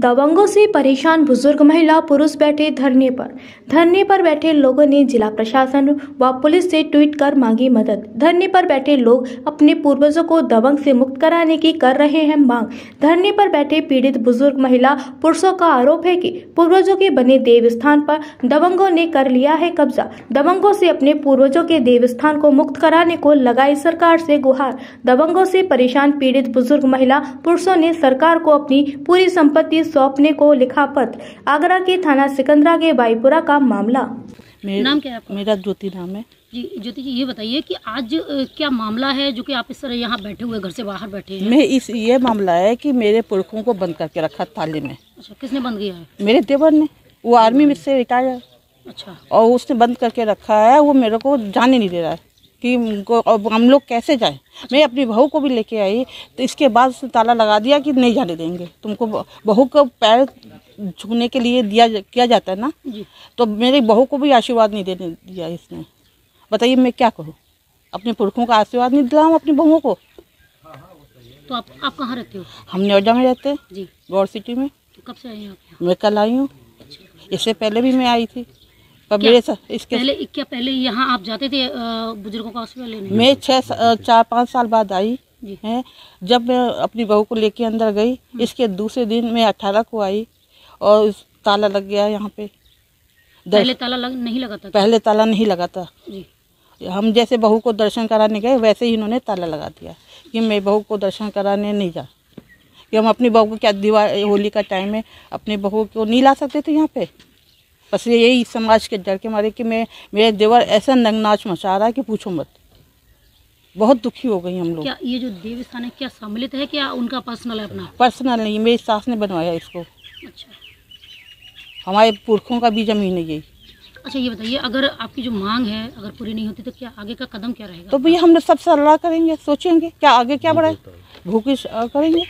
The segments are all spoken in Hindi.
दबंगों से परेशान बुजुर्ग महिला पुरुष बैठे धरने पर। धरने पर बैठे लोगों ने जिला प्रशासन व पुलिस से ट्वीट कर मांगी मदद। धरने पर बैठे लोग अपने पूर्वजों को दबंग से मुक्त कराने की कर रहे हैं मांग। धरने पर बैठे पीड़ित बुजुर्ग महिला पुरुषों का आरोप है कि पूर्वजों के बने देव स्थान पर दबंगों ने कर लिया है कब्जा। दबंगों से अपने पूर्वजों के देव स्थान को मुक्त कराने को लगाई सरकार से गुहार। दबंगों से परेशान पीड़ित बुजुर्ग महिला पुरुषों ने सरकार को अपनी पूरी संपत्ति सौंपने को लिखा पत्र। आगरा के थाना सिकंदरा के बाईपुरा का मामला। नाम क्या है आपका? मेरा ज्योति नाम है जी। ज्योति जी, ये बताइए कि आज क्या मामला है जो कि आप इस तरह यहाँ बैठे हुए, घर से बाहर बैठे हैं? ये मामला है कि मेरे पुरखों को बंद करके रखा ताले में। अच्छा, किसने बंद किया है? मेरे देवर ने, वो आर्मी में से रिटायर है। अच्छा। और उसने बंद करके रखा है, वो मेरे को जाने नहीं दे रहा है कि अब हम लोग कैसे जाएं। अच्छा। मैं अपनी बहू को भी लेके आई तो इसके बाद उसने ताला लगा दिया कि नहीं जाने देंगे, तुमको बहू को पैर छूने के लिए किया जाता है ना जी। तो मेरी बहू को भी आशीर्वाद नहीं देने दिया इसने। बताइए मैं क्या करूं? अपने पुरखों का आशीर्वाद नहीं दिलाऊं अपनी बहुओं को? तो आप कहाँ रहते हो? हम नोएडा में रहते हैं जी, गौर सिटी में। तो कब से आई हैं आप? मैं कल आई हूँ। इससे पहले भी मैं आई थी। पहले यहाँ आप जाते थे बुजुर्गों का हॉस्पिटल लेने? मैं 4-5 साल बाद आई है। जब मैं अपनी बहू को लेके अंदर गई, इसके दूसरे दिन मैं 18 को आई और ताला लग गया यहाँ पे। पहले ताला नहीं लगा था? पहले ताला नहीं लगा था जी। हम जैसे बहू को दर्शन कराने गए वैसे ही इन्होंने ताला लगा दिया कि मैं बहू को दर्शन कराने नहीं जा, कि हम अपनी बहू को क्या दिवाली होली का टाइम है अपनी बहू को नहीं ला सकते थे यहाँ पे। बस यही समाज के डर के मारे कि मेरे देवर ऐसा नंगनाच मचा रहा है कि पूछो मत। बहुत दुखी हो गई हम लोग। क्या ये जो देव स्थान है क्या सम्मिलित है, क्या उनका पर्सनल है अपना? पर्सनल नहीं, मेरी सास ने बनवाया इसको। अच्छा। हमारे पुरखों का भी जमीन है यही। अच्छा, ये बताइए अगर आपकी जो मांग है अगर पूरी नहीं होती तो क्या आगे का कदम क्या रहेगा? तो भैया हम लोग सब सलाह करेंगे, सोचेंगे क्या आगे क्या बढ़ाए, भूखी करेंगे,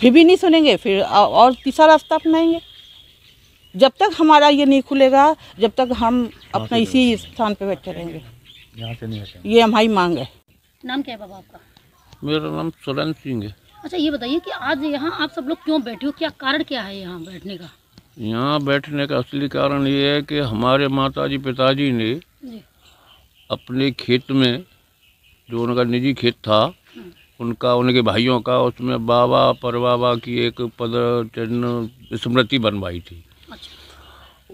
फिर भी नहीं सुनेंगे, फिर और तीसरा रास्ता अपनाएंगे। जब तक हमारा ये नहीं खुलेगा, जब तक हम अपना इसी स्थान पे बैठे रहेंगे। यहाँ से नहीं हटेंगे। ये हमारी मांग है। नाम क्या है बाबा आपका? मेरा नाम सुरेंद्र सिंह है। अच्छा, ये बताइए कि आज यहाँ आप सब लोग क्यों बैठे हो, क्या कारण क्या है यहाँ बैठने का? यहाँ बैठने का असली कारण ये है कि हमारे माताजी पिताजी ने अपने खेत में, जो उनका निजी खेत था, उनके भाइयों का, उसमें बाबा परबाबा की एक पद चिन्ह स्मृति बनवाई थी।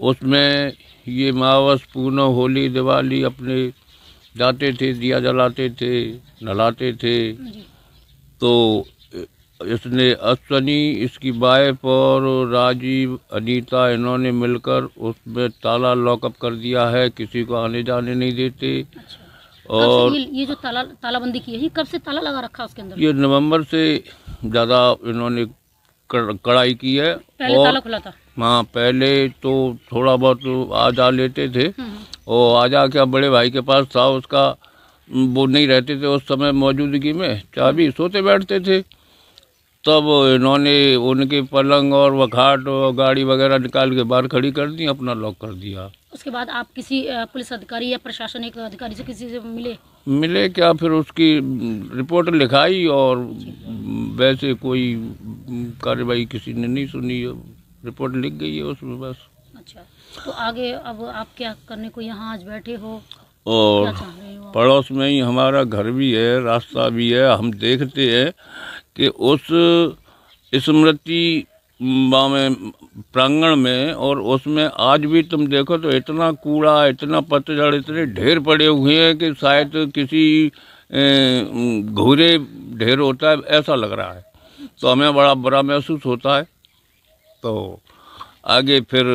उसमें ये मावस पूनम होली दिवाली अपने जाते थे, दिया जलाते थे, नहलाते थे। तो इसने अश्वनी, इसकी वाइफ और राजीव, अनीता, इन्होंने मिलकर उसमें ताला लॉकअप कर दिया है, किसी को आने जाने नहीं देते। और ये जो तालाबंदी की है, ये कब से ताला लगा रखा है उसके अंदर? ये नवंबर से ज़्यादा इन्होंने कड़ाई की है। पहले ताला खुला था? हाँ, पहले तो थोड़ा बहुत आ जा लेते थे और आ जा क्या बड़े भाई के पास था, उसका वो नहीं रहते थे उस समय मौजूदगी में, चाबी सोते बैठते थे। तब इन्होंने उनके पलंग और वखाट और गाड़ी वगैरह निकाल के बाहर खड़ी कर दी, अपना लॉक कर दिया। उसके बाद आप किसी पुलिस अधिकारी या प्रशासनिक अधिकारी से किसी से मिले क्या? फिर उसकी रिपोर्ट लिखाई और वैसे कोई कार्रवाई किसी ने नहीं सुनी, रिपोर्ट लिख गई है उसमें बस। अच्छा, तो आगे अब आप क्या करने को यहाँ आज बैठे हो? और पड़ोस में ही हमारा घर भी है, रास्ता भी है। हम देखते हैं कि उस स्मृति में प्रांगण में और उसमें आज भी तुम देखो तो इतना कूड़ा, इतना पतझड़, इतने ढेर पड़े हुए हैं कि शायद किसी घूरे ढेर होता है ऐसा लग रहा है। तो हमें बड़ा बुरा महसूस होता है। तो आगे फिर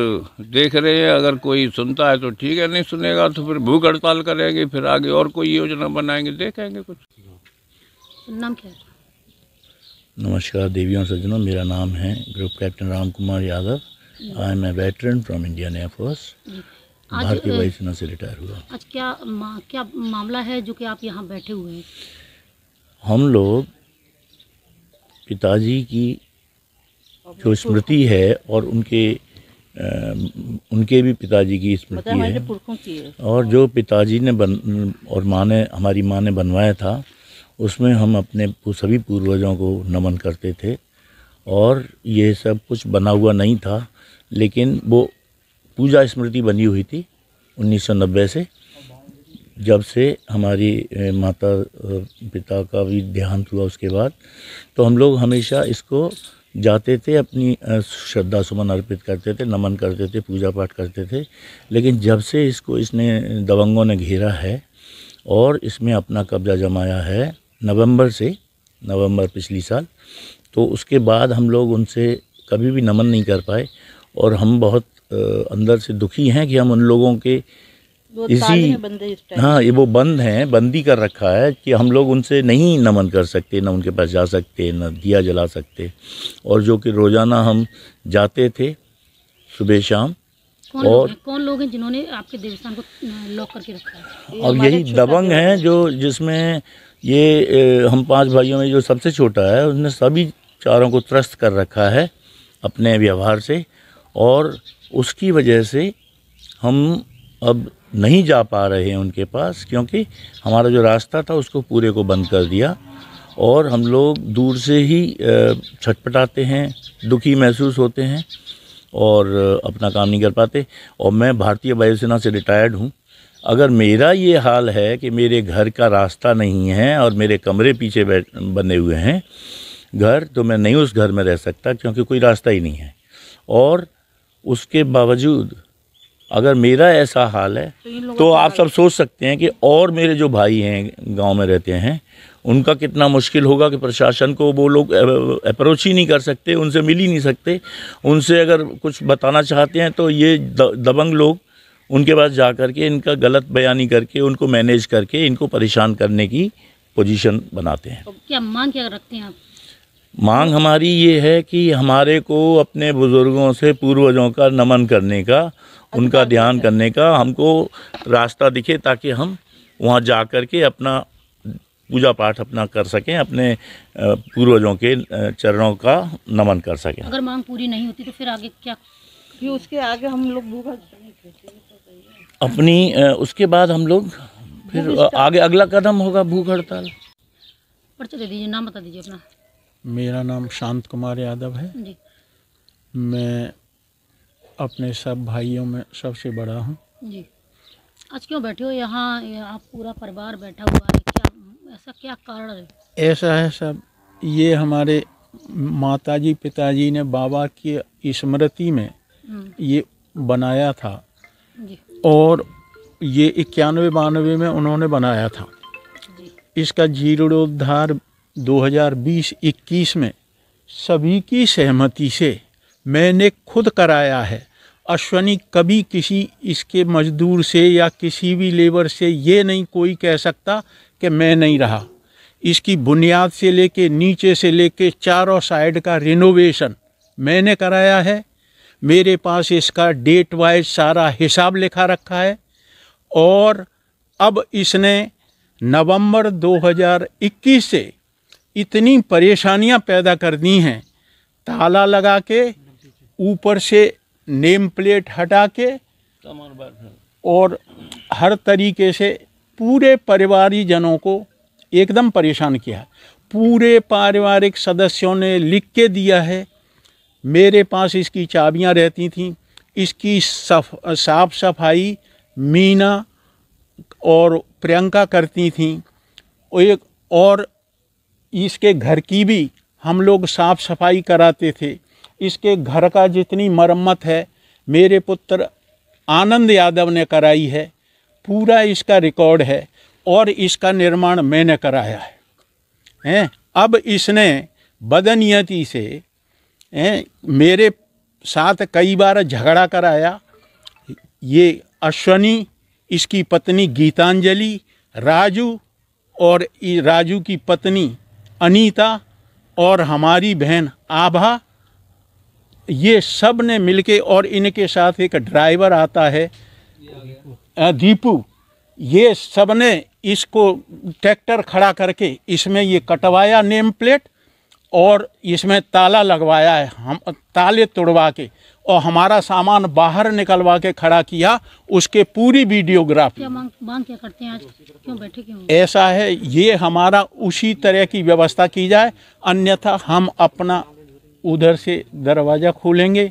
देख रहे हैं, अगर कोई सुनता है तो ठीक है, नहीं सुनेगा तो फिर भूख हड़ताल करेंगे, फिर आगे और कोई योजना बनाएंगे, देखेंगे कुछ। नाम क्या है? नमस्कार देवियों सज्जनों, मेरा नाम है group captain Ram Kumar Yadav. I am a veteran from Indian air force. भारतीय वायुसेना से रिटायर हुआ। आज क्या मामला है जो कि आप यहाँ बैठे हुए हैं? हम लोग पिताजी की जो स्मृति है और उनके भी पिताजी की स्मृति है, और जो पिताजी ने और हमारी माँ ने बनवाया था, उसमें हम अपने सभी पूर्वजों को नमन करते थे और ये सब कुछ बना हुआ नहीं था, लेकिन वो पूजा स्मृति बनी हुई थी 1990 से, जब से हमारी माता पिता का भी देहांत हुआ उसके बाद। तो हम लोग हमेशा इसको जाते थे, अपनी श्रद्धा सुमन अर्पित करते थे, नमन करते थे, पूजा पाठ करते थे। लेकिन जब से इसने दबंगों ने घेरा है और इसमें अपना कब्जा जमाया है नवंबर पिछली साल, तो उसके बाद हम लोग उनसे कभी भी नमन नहीं कर पाए। और हम बहुत अंदर से दुखी हैं कि हम उन लोगों के ये वो बंद हैं, बंदी कर रखा है कि हम लोग उनसे नहीं नमन कर सकते, न उनके पास जा सकते, न दिया जला सकते। और जो कि रोज़ाना हम जाते थे सुबह शाम। कौन लोग हैं जिन्होंने आपके देवस्थान को लॉक करके रखा है? अब यही दबंग हैं, जो जिसमें ये हम 5 भाइयों में जो सबसे छोटा है, उसने सभी चारों को त्रस्त कर रखा है अपने व्यवहार से। और उसकी वजह से हम अब नहीं जा पा रहे हैं उनके पास, क्योंकि हमारा जो रास्ता था उसको पूरे को बंद कर दिया। और हम लोग दूर से ही छटपटाते हैं, दुखी महसूस होते हैं और अपना काम नहीं कर पाते। और मैं भारतीय वायुसेना से रिटायर्ड हूँ। अगर मेरा ये हाल है कि मेरे घर का रास्ता नहीं है और मेरे कमरे पीछे बने हुए हैं घर, तो मैं नहीं उस घर में रह सकता, क्योंकि कोई रास्ता ही नहीं है। और उसके बावजूद अगर मेरा ऐसा हाल है तो आप सब सोच सकते हैं कि और मेरे जो भाई हैं गांव में रहते हैं, उनका कितना मुश्किल होगा कि प्रशासन को वो लोग अप्रोच ही नहीं कर सकते, उनसे मिल ही नहीं सकते। उनसे अगर कुछ बताना चाहते हैं तो ये दबंग लोग उनके पास जा कर के इनका गलत बयानी करके, उनको मैनेज करके, इनको परेशान करने की पोजीशन बनाते हैं। तो क्या मांग क्या रखते हैं आप? मांग हमारी ये है कि हमारे को अपने बुज़ुर्गों से, पूर्वजों का नमन करने का, उनका ध्यान करने का हमको रास्ता दिखे, ताकि हम वहाँ जा कर के अपना पूजा पाठ अपना कर सकें, अपने पूर्वजों के चरणों का नमन कर सकें। अगर मांग पूरी नहीं होती तो फिर आगे क्या? फिर उसके आगे हम लोग उसके बाद हम लोग फिर आगे अगला कदम होगा भूख हड़ताल। परिचय दे दीजिए, नाम बता दीजिए अपना। मेरा नाम शांत कुमार यादव है जी। मैं अपने सब भाइयों में सबसे बड़ा हूँ जी। आज क्यों बैठे हो यहाँ? आप पूरा परिवार बैठा हुआ है, क्या ऐसा क्या कारण है? ऐसा है सब, ये हमारे माताजी पिताजी ने बाबा की स्मृति में ये बनाया था जी। और ये 91-92 में उन्होंने बनाया था जी। इसका जीर्णोद्धार 2020-21 में सभी की सहमति से मैंने खुद कराया है। अश्वनी कभी किसी इसके मजदूर से या किसी भी लेबर से ये नहीं कोई कह सकता कि मैं नहीं रहा। इसकी बुनियाद से लेके नीचे से लेके चारों साइड का रिनोवेशन मैंने कराया है। मेरे पास इसका डेट वाइज सारा हिसाब लिखा रखा है। और अब इसने नवंबर 2021 से इतनी परेशानियां पैदा कर दी हैं, ताला लगा के, ऊपर से नेम प्लेट हटा के, और हर तरीके से पूरे परिवारजनों को एकदम परेशान किया। पूरे पारिवारिक सदस्यों ने लिख के दिया है। मेरे पास इसकी चाबियां रहती थीं। इसकी साफ सफाई मीना और प्रियंका करती थीं। और इसके घर की भी हम लोग साफ सफाई कराते थे। इसके घर का जितनी मरम्मत है मेरे पुत्र आनंद यादव ने कराई है। पूरा इसका रिकॉर्ड है और इसका निर्माण मैंने कराया है। अब इसने बदनीयती से मेरे साथ कई बार झगड़ा कराया। ये अश्वनी, इसकी पत्नी गीतांजलि, राजू और राजू की पत्नी अनीता और हमारी बहन आभा, ये सब ने मिलके, और इनके साथ एक ड्राइवर आता है दीपू, ये सब ने इसको ट्रैक्टर खड़ा करके इसमें ये कटवाया नेम प्लेट और इसमें ताला लगवाया है। हम ताले तोड़वा के और हमारा सामान बाहर निकलवा के खड़ा किया। उसके पूरी वीडियोग्राफी। क्या मांग क्या करते हैं आज? क्यों बैठे क्यों? ऐसा है, ये हमारा उसी तरह की व्यवस्था की जाए, अन्यथा हम अपना उधर से दरवाज़ा खोलेंगे।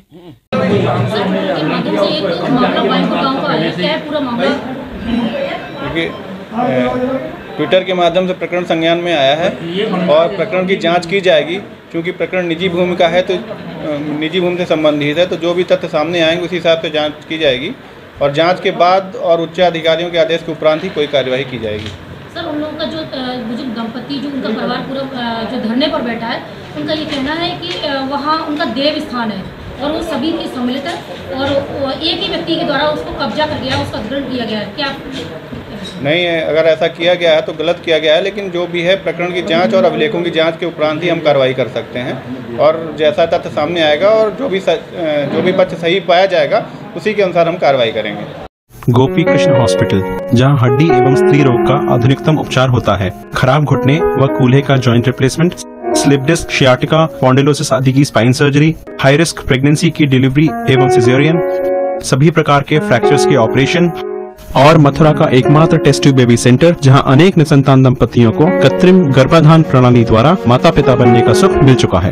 देखिए, ट्विटर के माध्यम से प्रकरण संज्ञान में आया है और प्रकरण की जांच की जाएगी। क्योंकि प्रकरण निजी भूमि का है तो निजी भूमि से संबंधित है, तो जो भी तथ्य सामने आएंगे उसी हिसाब से जांच की जाएगी और जांच के बाद और उच्च अधिकारियों के आदेश के उपरांत ही कोई कार्यवाही की जाएगी। सर, उन लोगों का जो बुजुर्ग दंपति जो उनका परिवार पूरा जो धरने पर बैठा है, उनका ये कहना है कि वहाँ उनका देव स्थान है और वो सभी की सम्मिलित है और एक ही व्यक्ति के द्वारा उसको कब्जा कर गया, उसका ग्रहण किया गया है। क्या नहीं है, अगर ऐसा किया गया है तो गलत किया गया है, लेकिन जो भी है प्रकरण की जांच और अभिलेखों की जांच के उपरांत ही हम कार्रवाई कर सकते हैं और जैसा तथ्य सामने आएगा और जो भी पक्ष सही पाया जाएगा उसी के अनुसार हम कार्रवाई करेंगे। गोपी कृष्ण हॉस्पिटल, जहां हड्डी एवं स्त्री रोग का आधुनिकतम उपचार होता है। खराब घुटने व कूल्हे का joint replacement, slip disc, sciatica, spondylosis आदि की spine surgery, high risk pregnancy की डिलीवरी एवं सिजेरियन, सभी प्रकार के फ्रैक्चर्स के ऑपरेशन और मथुरा का एकमात्र टेस्ट ट्यूब बेबी सेंटर, जहां अनेक निसंतान दंपतियों को कृत्रिम गर्भाधान प्रणाली द्वारा माता पिता बनने का सुख मिल चुका है।